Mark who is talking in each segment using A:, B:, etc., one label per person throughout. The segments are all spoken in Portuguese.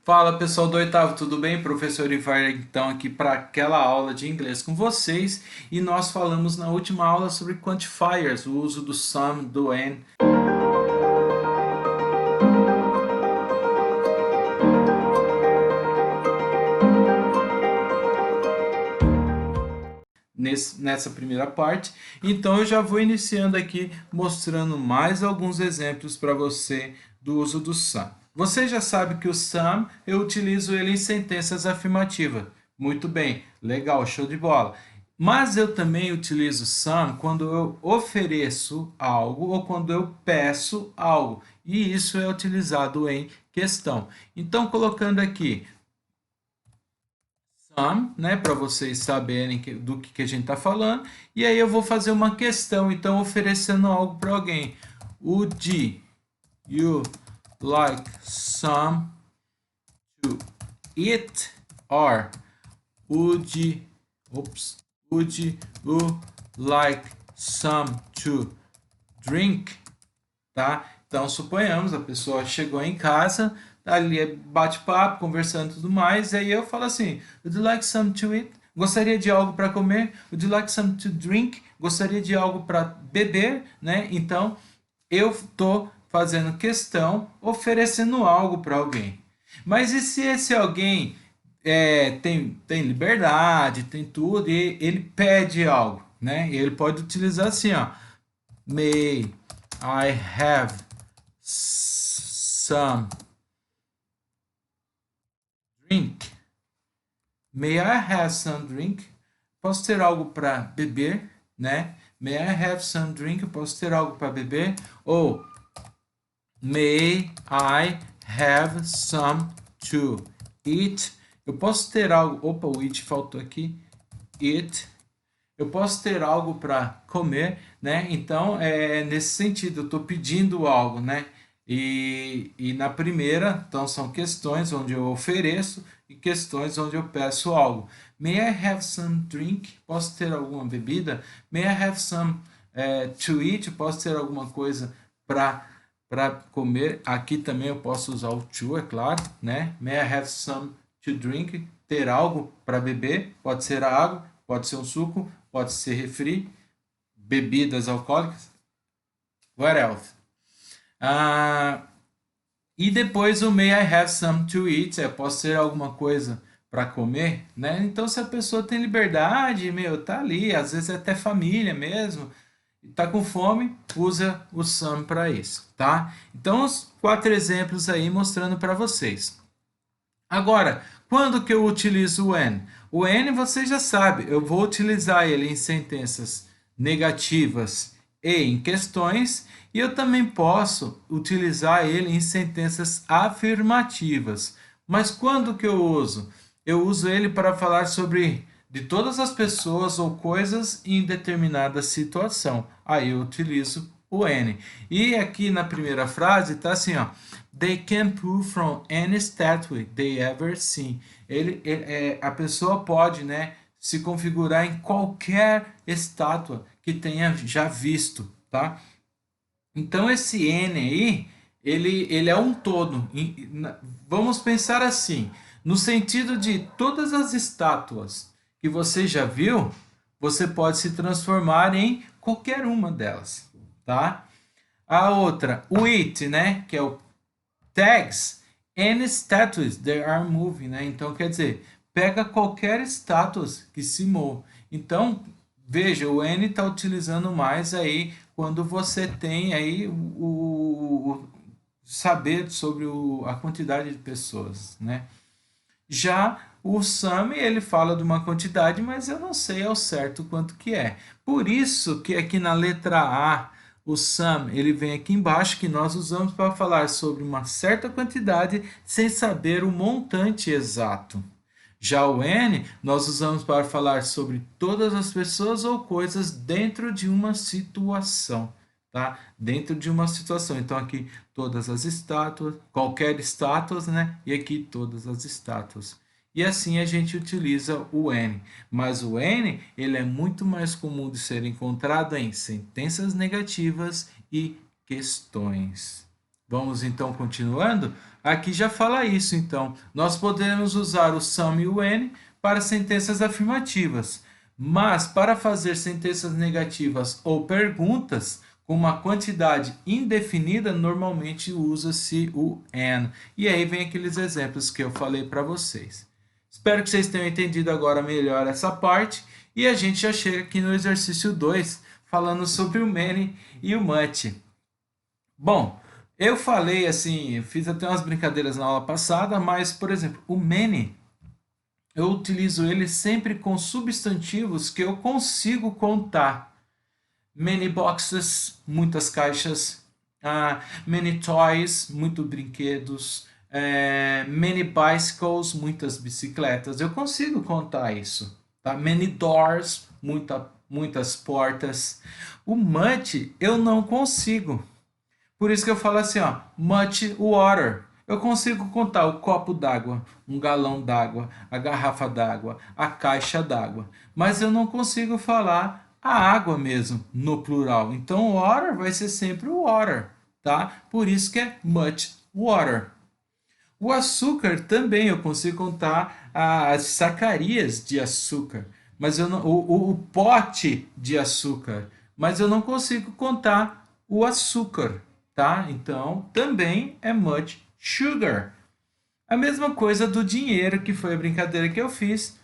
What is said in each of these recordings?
A: Fala pessoal do oitavo, tudo bem? Professor Ivar então aqui para aquela aula de inglês com vocês e nós falamos na última aula sobre quantifiers, o uso do some, do and. Nessa primeira parte, então eu já vou iniciando aqui mostrando mais alguns exemplos para você do uso do some. Você já sabe que o some eu utilizo ele em sentenças afirmativas. Muito bem, legal, show de bola. Mas eu também utilizo some quando eu ofereço algo ou quando eu peço algo. E isso é utilizado em questão. Então, colocando aqui some, né, para vocês saberem do que a gente está falando. E aí eu vou fazer uma questão, então oferecendo algo para alguém. Would you like some to eat? Or oops, would you like some to drink? Tá? Então, suponhamos, a pessoa chegou em casa, ali é bate-papo, conversando e tudo mais, e aí eu falo assim, would you like some to eat? Gostaria de algo para comer? Would you like some to drink? Gostaria de algo para beber? Né? Então, eu estou fazendo questão, oferecendo algo para alguém. Mas e se esse alguém tem liberdade, tem tudo, e ele pede algo? Né? E ele pode utilizar assim, ó, may I have some drink? May I have some drink? Posso ter algo para beber, né? May I have some drink? Posso ter algo para beber? Ou may I have some to eat? Eu posso ter algo. Opa, o it faltou aqui. Eat. Eu posso ter algo para comer, né? Então, é nesse sentido, eu estou pedindo algo, né? E na primeira, então, são questões onde eu ofereço e questões onde eu peço algo. May I have some drink? Posso ter alguma bebida? May I have some to eat? Posso ter alguma coisa para comer? Aqui também eu posso usar o to, é claro, né? May I have some to drink? Ter algo para beber? Pode ser a água, pode ser um suco, pode ser refri, bebidas alcoólicas. What else? E depois o may I have some to eat, posso ter alguma coisa para comer, né? Então se a pessoa tem liberdade, meu, tá ali, às vezes é até família mesmo, tá com fome, usa o some para isso, tá? Então os 4 exemplos aí mostrando para vocês. Agora, quando que eu utilizo o N? O N você já sabe, eu vou utilizar ele em sentenças negativas e em questões, e eu também posso utilizar ele em sentenças afirmativas. Mas quando que eu uso? Eu uso ele para falar sobre de todas as pessoas ou coisas em determinada situação. Aí eu utilizo o N. E aqui na primeira frase está assim, ó. They can pull from any statue they ever seen. A pessoa pode, né, se configurar em qualquer estátua que tenha já visto, tá? Então esse N aí, ele é um todo. Vamos pensar assim, no sentido de todas as estátuas que você já viu, você pode se transformar em qualquer uma delas, tá? A outra, o it, né, que é o tags any statues that are moving, né? Então quer dizer, pega qualquer estátua que se move. Então, veja, o N está utilizando mais aí quando você tem aí o saber sobre a quantidade de pessoas, né? Já o SAM, ele fala de uma quantidade, mas eu não sei ao certo quanto que é. Por isso que aqui na letra A, o SAM, ele vem aqui embaixo, que nós usamos para falar sobre uma certa quantidade sem saber o montante exato. Já o N, nós usamos para falar sobre todas as pessoas ou coisas dentro de uma situação, tá? Dentro de uma situação. Então aqui todas as estátuas, qualquer estátuas, né? E aqui todas as estátuas. E assim a gente utiliza o N. Mas o N, ele é muito mais comum de ser encontrado em sentenças negativas e questões. Vamos então continuando. Aqui já fala isso, então. Nós podemos usar o some e o when para sentenças afirmativas, mas para fazer sentenças negativas ou perguntas com uma quantidade indefinida, normalmente usa-se o and. E aí vem aqueles exemplos que eu falei para vocês. Espero que vocês tenham entendido agora melhor essa parte e a gente já chega aqui no exercício 2, falando sobre o many e o much. Bom, eu falei assim, eu fiz até umas brincadeiras na aula passada, mas, por exemplo, o many, eu utilizo ele sempre com substantivos que eu consigo contar. Many boxes, muitas caixas. Many toys, muitos brinquedos. Many bicycles, muitas bicicletas. Eu consigo contar isso. Tá? Many doors, muitas portas. O much eu não consigo. Por isso que eu falo assim, ó, much water. Eu consigo contar o copo d'água, um galão d'água, a garrafa d'água, a caixa d'água. Mas eu não consigo falar a água mesmo, no plural. Então, water vai ser sempre water, tá? Por isso que é much water. O açúcar também eu consigo contar as sacarias de açúcar, mas eu não, o pote de açúcar, mas eu não consigo contar o açúcar, tá? Então também é much sugar. A mesma coisa do dinheiro, que foi a brincadeira que eu fiz.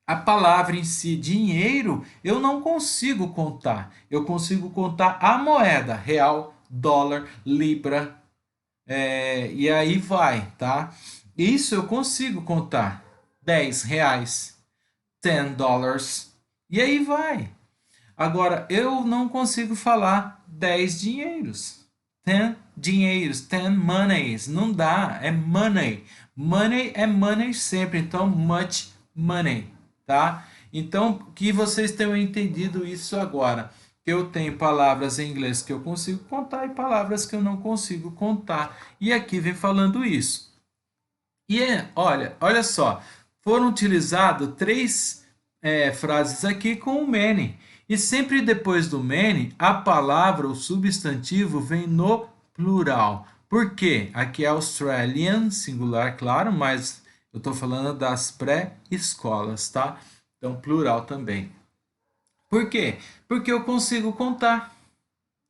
A: A palavra em si, dinheiro, eu não consigo contar. Eu consigo contar a moeda, real, dólar, libra, e aí vai, tá? Isso eu consigo contar. R$ 10, $10, e aí vai. Agora, eu não consigo falar 10 dinheiros. 10 dinheiros, 10 monies. Não dá, é money. Money é money sempre, então much money, tá? Então, que vocês tenham entendido isso agora. Eu tenho palavras em inglês que eu consigo contar e palavras que eu não consigo contar. E aqui vem falando isso. E olha só, foram utilizadas três frases aqui com o many. E sempre depois do many, a palavra, o substantivo, vem no plural. Por quê? Aqui é Australian, singular, claro, mas eu estou falando das pré-escolas, tá? Então, plural também. Por quê? Porque eu consigo contar,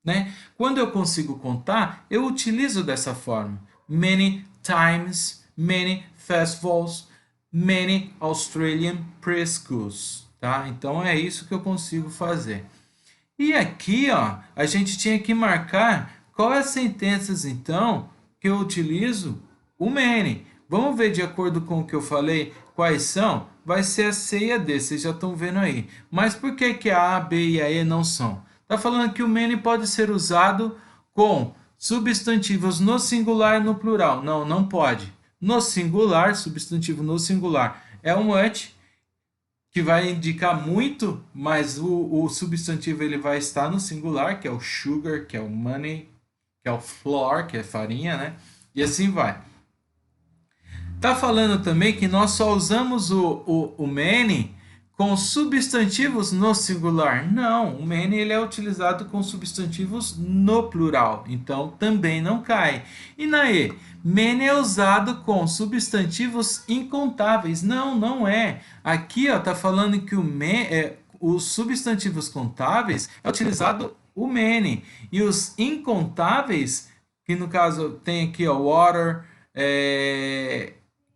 A: né? Quando eu consigo contar, eu utilizo dessa forma. Many times, many festivals, many Australian preschools, tá? Então é isso que eu consigo fazer. E aqui, ó, a gente tinha que marcar qual é as sentenças então que eu utilizo o many. Vamos ver de acordo com o que eu falei quais são? Vai ser a C e a D, vocês já estão vendo aí. Mas por que que a B e a E não são? Está falando que o many pode ser usado com substantivos no singular e no plural. Não, não pode. No singular, substantivo no singular é o much, que vai indicar muito, mas o substantivo ele vai estar no singular, que é o sugar, que é o money, que é o flour, que é farinha, né? E assim vai. Tá falando também que nós só usamos o many com substantivos no singular. Não, o many ele é utilizado com substantivos no plural, então também não cai. E na E, many é usado com substantivos incontáveis. Não, não é. Aqui ó, tá falando que os substantivos contáveis é utilizado o many. E os incontáveis, que no caso tem aqui ó, water,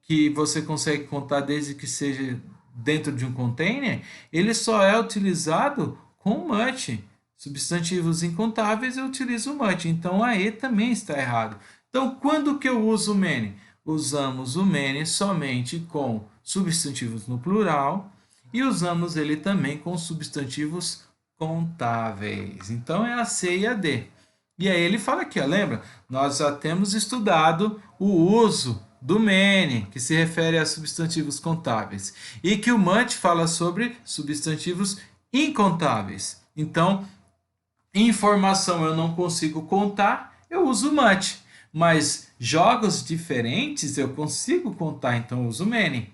A: que você consegue contar desde que seja dentro de um container, ele só é utilizado com much. Substantivos incontáveis eu utilizo much, então a E também está errado. Então, quando que eu uso o many? Usamos o many somente com substantivos no plural e usamos ele também com substantivos contáveis. Então, é a C e a D. E aí ele fala aqui, ó, lembra? Nós já temos estudado o uso do many, que se refere a substantivos contáveis, e que o much fala sobre substantivos incontáveis. Então, informação eu não consigo contar, eu uso much, mas jogos diferentes eu consigo contar, então eu uso many.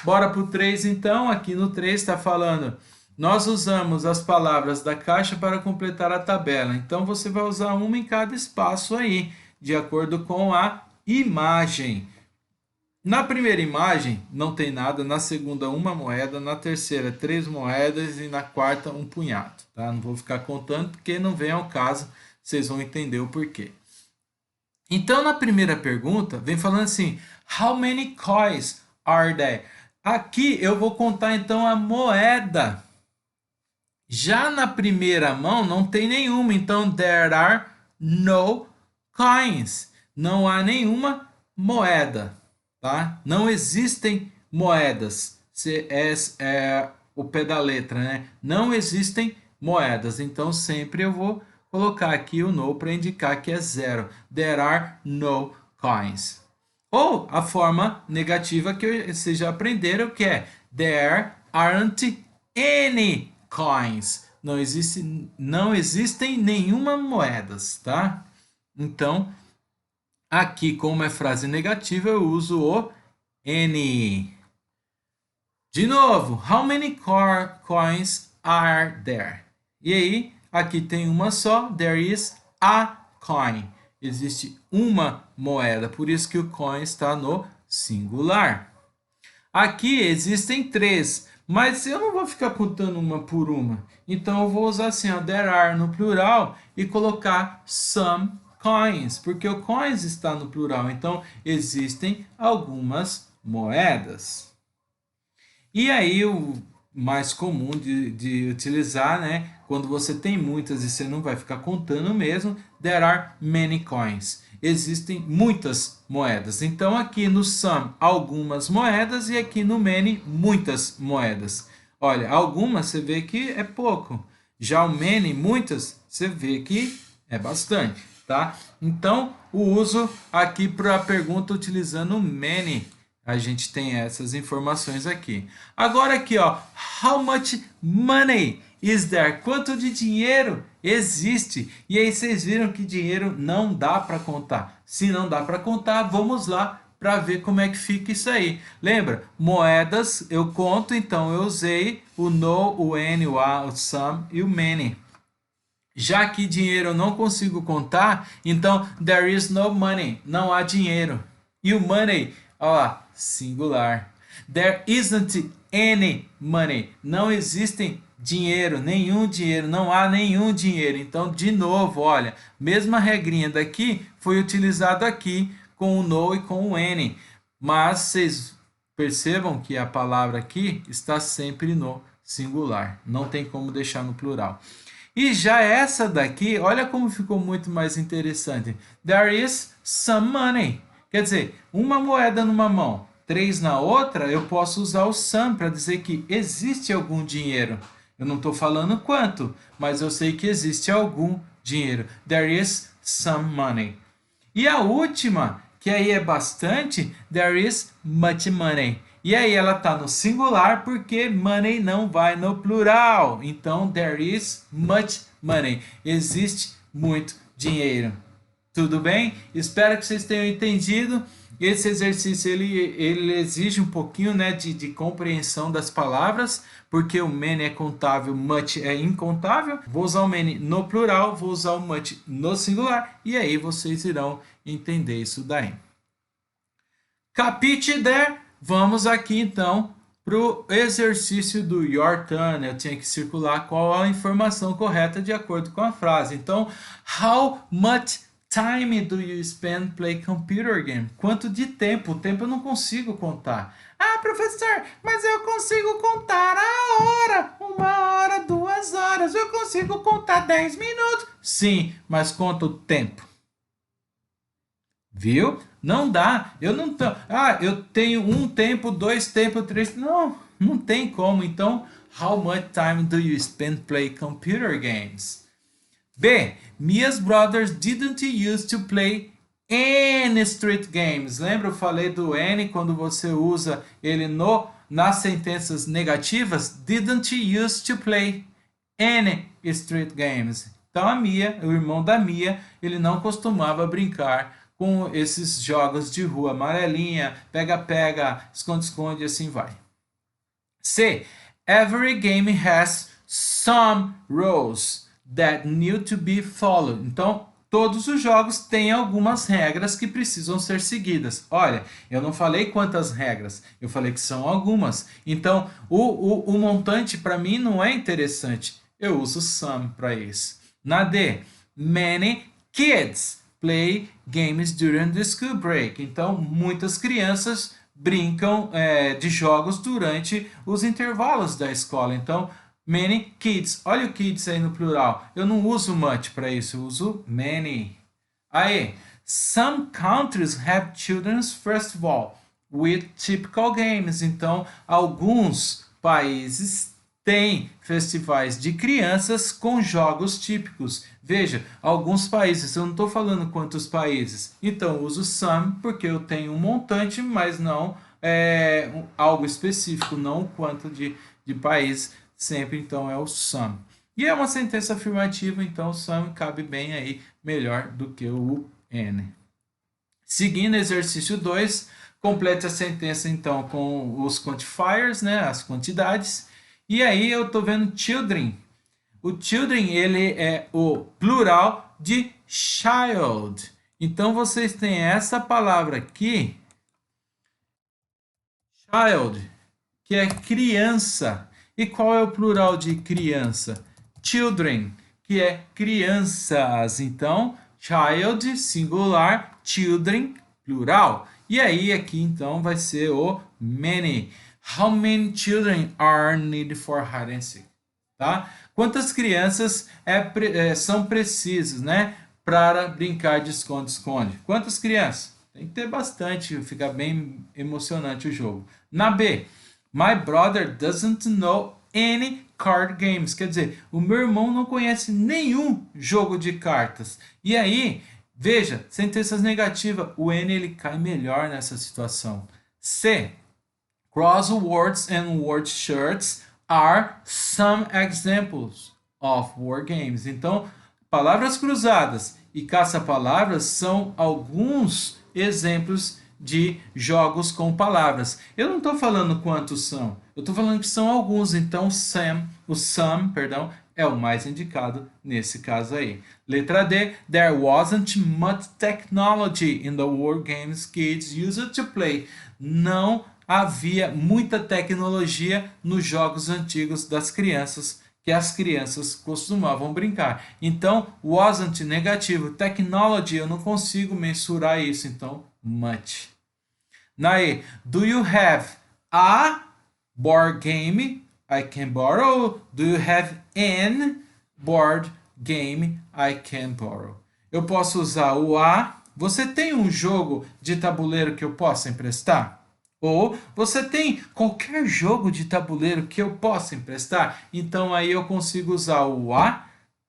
A: Bora para o 3 então, aqui no 3 está falando, nós usamos as palavras da caixa para completar a tabela, então você vai usar uma em cada espaço aí. de acordo com a imagem. Na primeira imagem não tem nada, na segunda uma moeda, na terceira 3 moedas e na quarta um punhado. Tá? Não vou ficar contando porque não vem ao caso, vocês vão entender o porquê. Então na primeira pergunta vem falando assim, how many coins are there? Aqui eu vou contar então a moeda. Já na primeira mão não tem nenhuma, então there are no coins. Não há nenhuma moeda, tá? Não existem moedas. É o pé da letra, né? Não existem moedas. Então sempre eu vou colocar aqui o no para indicar que é zero. There are no coins. Ou a forma negativa que vocês já aprenderam, que é there aren't any coins. Não existem nenhuma moedas, tá? Então, aqui como é frase negativa, eu uso o any. De novo, how many coins are there? E aí, aqui tem uma só, there is a coin. Existe uma moeda, por isso que o coin está no singular. Aqui existem 3, mas eu não vou ficar contando uma por uma. Então eu vou usar assim, ó, there are no plural e colocar some coins, porque o coins está no plural. Então existem algumas moedas. E aí o mais comum de utilizar, né? Quando você tem muitas e você não vai ficar contando mesmo, there are many coins. Existem muitas moedas. Então aqui no some, algumas moedas e aqui no many, muitas moedas. Olha, algumas você vê que é pouco. Já o many, muitas, você vê que é bastante, tá? Então, o uso aqui para a pergunta utilizando many. A gente tem essas informações aqui. Agora aqui, ó, how much money is there? Quanto de dinheiro existe? E aí vocês viram que dinheiro não dá para contar. Se não dá para contar, vamos lá para ver como é que fica isso aí. Lembra? Moedas eu conto, então eu usei o no, o n, o a, o some e o many. Já que dinheiro eu não consigo contar, então there is no money, não há dinheiro. E o money, ó lá, singular. There isn't any money. Não existem dinheiro, nenhum dinheiro, não há nenhum dinheiro. Então, de novo, olha, mesma regrinha daqui foi utilizado aqui com o no e com o any. Mas vocês percebam que a palavra aqui está sempre no singular. Não tem como deixar no plural. E já essa daqui, olha como ficou muito mais interessante. There is some money. Quer dizer, uma moeda numa mão, 3 na outra, eu posso usar o some para dizer que existe algum dinheiro. Eu não estou falando quanto, mas eu sei que existe algum dinheiro. There is some money. E a última, que aí é bastante, there is much money. E aí ela está no singular porque money não vai no plural. Então, there is much money. Existe muito dinheiro. Tudo bem? Espero que vocês tenham entendido. Esse exercício ele exige um pouquinho, né, de compreensão das palavras, porque o many é contável, much é incontável. Vou usar o many no plural, vou usar o much no singular, e aí vocês irão entender isso daí. Capite there. Vamos aqui então para o exercício do your turn. Eu tinha que circular qual a informação correta de acordo com a frase. Então, how much time do you spend play computer game? Quanto de tempo? O tempo eu não consigo contar. Ah, professor, mas eu consigo contar a hora. 1 hora, 2 horas. Eu consigo contar 10 minutos. Sim, mas conta o tempo. Viu? Não dá. Eu não tô. Ah, eu tenho 1 tempo, 2 tempos, 3. Não, não tem como. Então, how much time do you spend play computer games? B. Mia's brothers didn't used to play any street games. Lembra eu falei do any quando você usa ele nas sentenças negativas? Didn't used to play any street games. Então a Mia, o irmão da Mia, ele não costumava brincar com esses jogos de rua, amarelinha, pega-pega, esconde-esconde e assim vai. C. Every game has some rules that need to be followed. Então, todos os jogos têm algumas regras que precisam ser seguidas. Olha, eu não falei quantas regras, eu falei que são algumas. Então, o montante para mim não é interessante. Eu uso some para isso. Na D, many kids play games during the school break. Então, muitas crianças brincam de jogos durante os intervalos da escola. Então, many kids. Olha o kids aí no plural. Eu não uso much para isso, eu uso many. Aí, some countries have children's festival with typical games. Então, alguns países têm festivais de crianças com jogos típicos. Veja, alguns países, eu não estou falando quantos países. Então, eu uso some porque eu tenho um montante, mas não algo específico, não o quanto de países. Sempre, então, é o some. E é uma sentença afirmativa, então o some cabe bem aí, melhor do que o N. Seguindo exercício 2, complete a sentença então com os quantifiers, né, as quantidades. E aí eu estou vendo children. O children, ele é o plural de child. Então vocês têm essa palavra aqui, child, que é criança. E qual é o plural de criança? Children, que é crianças. Então, child, singular, children, plural. E aí, aqui, então, vai ser o many. How many children are needed for hide and seek? Tá? Quantas crianças são precisas, né? Para brincar de esconde-esconde? Quantas crianças? Tem que ter bastante, fica bem emocionante o jogo. Na B, my brother doesn't know any card games. Quer dizer, o meu irmão não conhece nenhum jogo de cartas. E aí, veja, sentenças negativas. O N ele cai melhor nessa situação. C, crosswords and word shirts are some examples of war games. Então, palavras cruzadas e caça-palavras são alguns exemplos de jogos com palavras. Eu não estou falando quantos são, eu estou falando que são alguns. Então, o some, é o mais indicado nesse caso aí. Letra D, there wasn't much technology in the war games kids used to play. Não havia muita tecnologia nos jogos antigos das crianças que as crianças costumavam brincar. Então, wasn't negativo. Technology, eu não consigo mensurar isso. Então, much. Na E, do you have a board game I can borrow? Do you have an board game I can borrow? Eu posso usar o a. Você tem um jogo de tabuleiro que eu possa emprestar? Ou você tem qualquer jogo de tabuleiro que eu possa emprestar? Então aí eu consigo usar o a,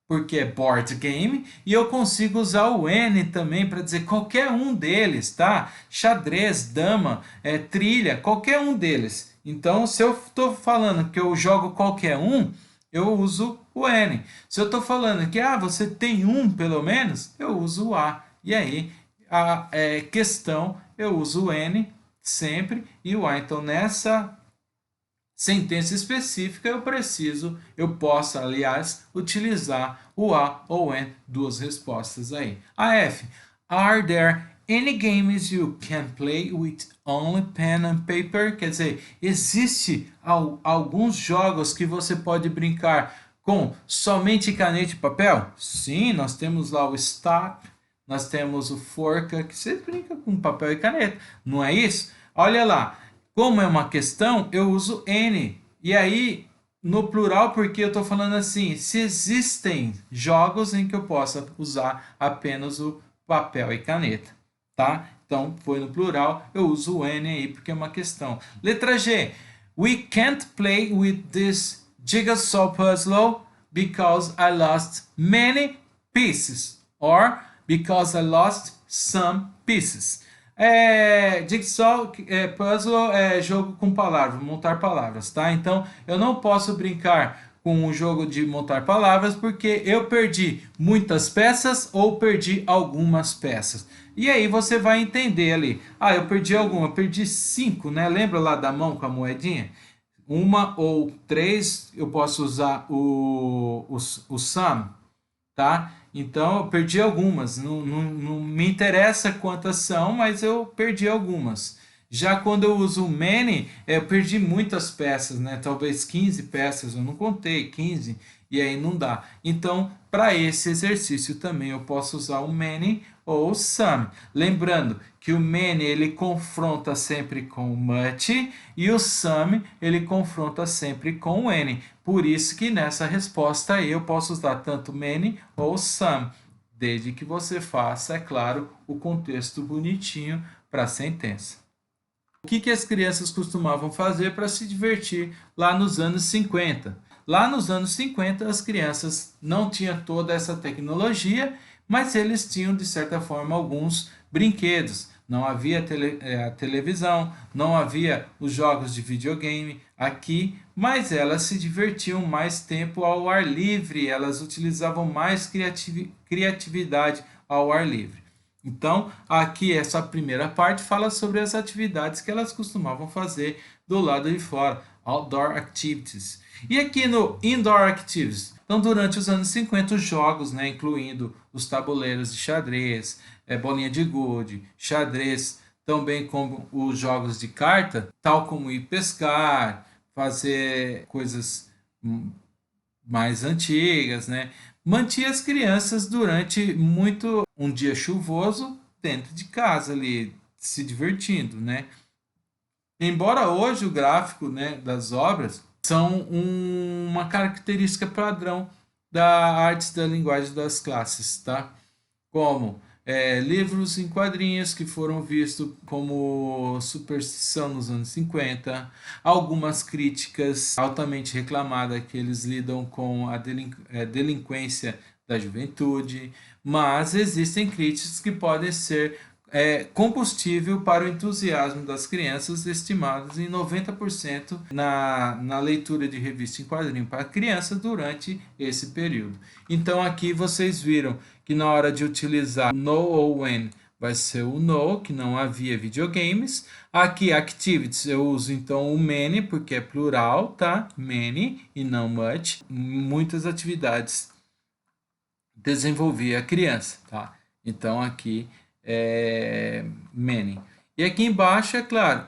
A: porque é board game, e eu consigo usar o N também para dizer qualquer um deles, tá? Xadrez, dama, trilha, qualquer um deles. Então, se eu estou falando que eu jogo qualquer um, eu uso o N. Se eu estou falando que você tem um pelo menos, eu uso o A. E aí, a questão, eu uso o N sempre e o A. Então, nessa sentença específica, eu posso, aliás, utilizar o A ou o N, duas respostas aí. A F, are there any games you can play with only pen and paper? Quer dizer, existe alguns jogos que você pode brincar com somente caneta e papel? Sim, nós temos lá o Stop, nós temos o Forca, que você brinca com papel e caneta, não é isso? Olha lá, como é uma questão, eu uso N. E aí, no plural, porque eu estou falando assim, se existem jogos em que eu possa usar apenas o papel e caneta, tá? Então, foi no plural, eu uso o N aí porque é uma questão. Letra G. We can't play with this jigsaw puzzle because I lost many pieces. Or because I lost some pieces. Jigsaw puzzle é jogo com palavras, montar palavras, tá? Então, eu não posso brincar com um jogo de montar palavras porque eu perdi muitas peças ou perdi algumas peças. E aí você vai entender ali. Eu perdi alguma, eu perdi 5, né? Lembra lá da mão com a moedinha? Uma ou 3, eu posso usar o sum, tá? Então eu perdi algumas. Não me interessa quantas são, mas eu perdi algumas. Já quando eu uso o many, eu perdi muitas peças, né? Talvez 15 peças, eu não contei 15 e aí não dá. Então, para esse exercício também eu posso usar o many ou o some. Lembrando que o many ele confronta sempre com o much e o some ele confronta sempre com o any. Por isso que nessa resposta aí eu posso usar tanto many ou some, desde que você faça, é claro, o contexto bonitinho para a sentença. O que as crianças costumavam fazer para se divertir lá nos anos 50? Lá nos anos 50, as crianças não tinham toda essa tecnologia, mas eles tinham, de certa forma, alguns brinquedos. Não havia a televisão, não havia os jogos de videogame aqui, mas elas se divertiam mais tempo ao ar livre, elas utilizavam mais criatividade ao ar livre. Então, aqui essa primeira parte fala sobre as atividades que elas costumavam fazer do lado de fora, outdoor activities. E aqui no indoor activities, então durante os anos 50 os jogos, né, incluindo os tabuleiros de xadrez, bolinha de gude, xadrez, também como os jogos de carta, tal como ir pescar, fazer coisas mais antigas, né? Mantinha as crianças durante muito um dia chuvoso dentro de casa ali, se divertindo, né? Embora hoje o gráfico, né, das obras são uma característica padrão da artes da linguagem das classes, tá? Como livros em quadrinhos que foram vistos como superstição nos anos 50, algumas críticas altamente reclamadas que eles lidam com a delinquência da juventude, mas existem críticas que podem ser combustível para o entusiasmo das crianças, estimados em 90% na leitura de revista em quadrinho para criança durante esse período. Então aqui vocês viram que na hora de utilizar no ou when vai ser o no, que não havia videogames. Aqui activities eu uso então o many, porque é plural, tá? Many e não much. Muitas atividades desenvolvia a criança, tá? Então aqui many. E aqui embaixo, é claro,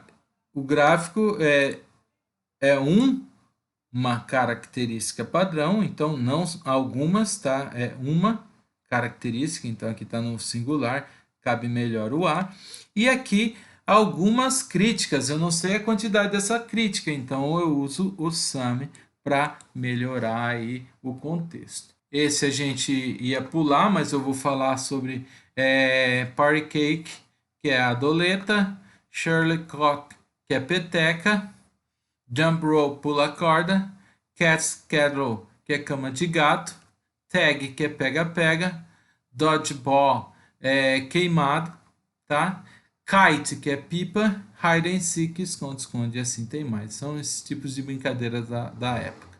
A: o gráfico é uma característica padrão, então não algumas, tá? É uma característica, então aqui está no singular, cabe melhor o a. E aqui algumas críticas, eu não sei a quantidade dessa crítica, então eu uso o some para melhorar aí o contexto. Esse a gente ia pular, mas eu vou falar sobre Party Cake, que é a doleta, Shirley Clock, que é peteca, Jump Rope, pula corda, Cat's Kettle, que é cama de gato, Tag, que é pega-pega, Dodgeball, queimado, tá? Kite, que é pipa, Hide and Seek, esconde-esconde, e assim tem mais. São esses tipos de brincadeiras da época.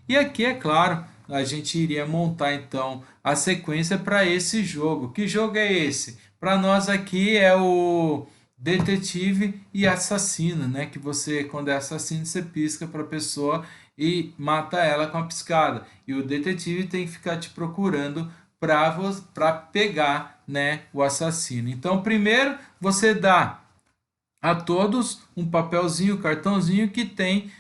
A: E aqui, é claro, a gente iria montar então a sequência para esse jogo. Que jogo é esse? Para nós aqui é o detetive e assassino, né? Que você, quando é assassino, você pisca para a pessoa e mata ela com a piscada. E o detetive tem que ficar te procurando para pegar, né, o assassino. Então, primeiro você dá a todos um papelzinho, cartãozinho que tem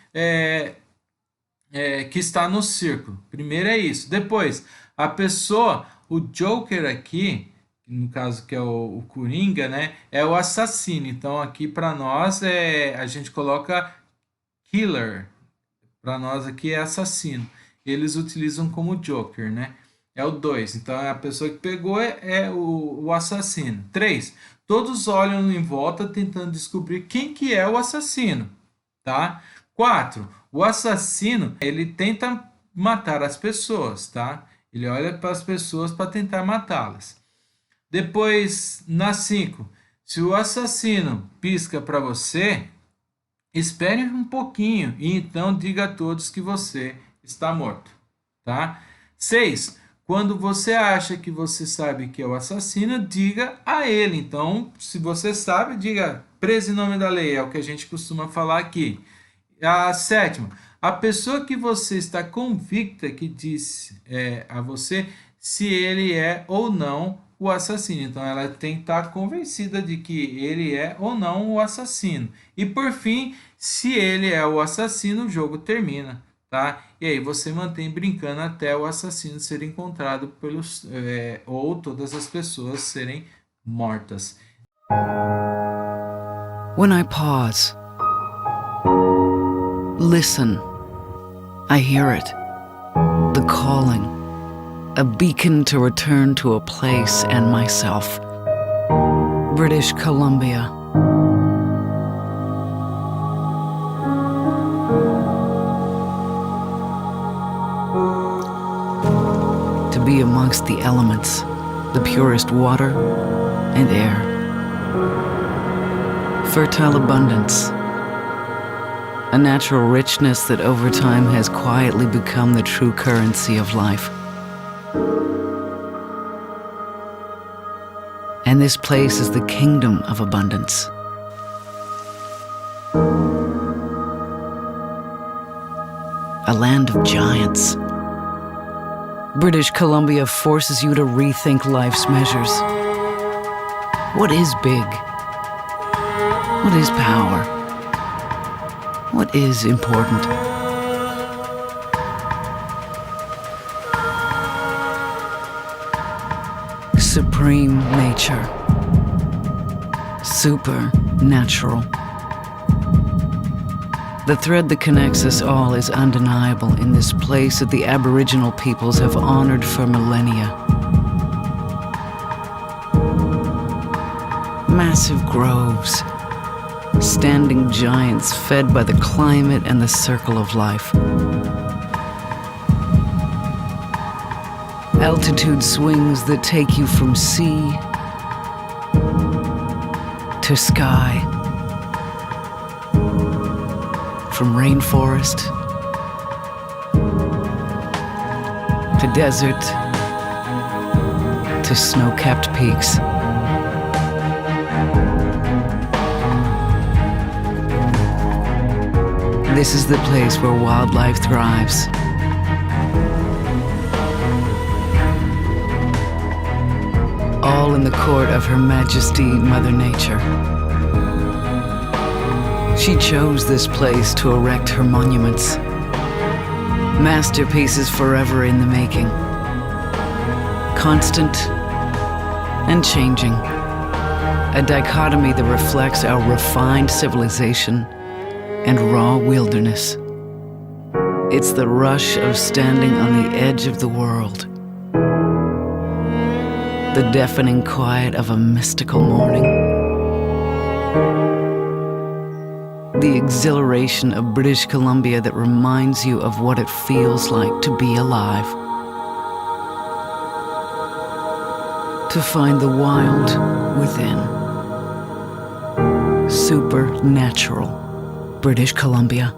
A: que está no círculo. Primeiro é isso. Depois, a pessoa, o Joker aqui, no caso que é o Coringa, né, é o assassino. Então aqui para nós a gente coloca killer. Para nós aqui é assassino. Eles utilizam como Joker, né? É o 2. Então a pessoa que pegou é o assassino. 3. Todos olham em volta tentando descobrir quem que é o assassino, tá? 4. O assassino, ele tenta matar as pessoas, tá? Ele olha para as pessoas para tentar matá-las. Depois, na 5, se o assassino pisca para você, espere um pouquinho e então diga a todos que você está morto, tá? 6, quando você acha que você sabe que é o assassino, diga a ele. Então, se você sabe, diga preso em nome da lei, é o que a gente costuma falar aqui. A 7, a pessoa que você está convicta que disse a você, se ele é ou não o assassino. Então ela tem que estar convencida de que ele é ou não o assassino. E por fim, se ele é o assassino, o jogo termina, tá? E aí você mantém brincando até o assassino ser encontrado ou todas as pessoas serem mortas.
B: When I pause, listen, I hear it, the calling, a beacon to return to a place and myself. British Columbia. To be amongst the elements, the purest water and air. Fertile abundance, a natural richness that over time has quietly become the true currency of life. And this place is the kingdom of abundance. A land of giants. British Columbia forces you to rethink life's measures. What is big? What is power? What is important? Supreme nature. Supernatural. The thread that connects us all is undeniable in this place that the Aboriginal peoples have honored for millennia. Massive groves, standing giants fed by the climate and the circle of life. Altitude swings that take you from sea to sky, from rainforest to desert to snow-capped peaks. This is the place where wildlife thrives. All in the court of Her Majesty Mother Nature. She chose this place to erect her monuments. Masterpieces forever in the making. Constant and changing. A dichotomy that reflects our refined civilization and raw wilderness. It's the rush of standing on the edge of the world. The deafening quiet of a mystical morning. The exhilaration of British Columbia that reminds you of what it feels like to be alive. To find the wild within. Supernatural. British Columbia.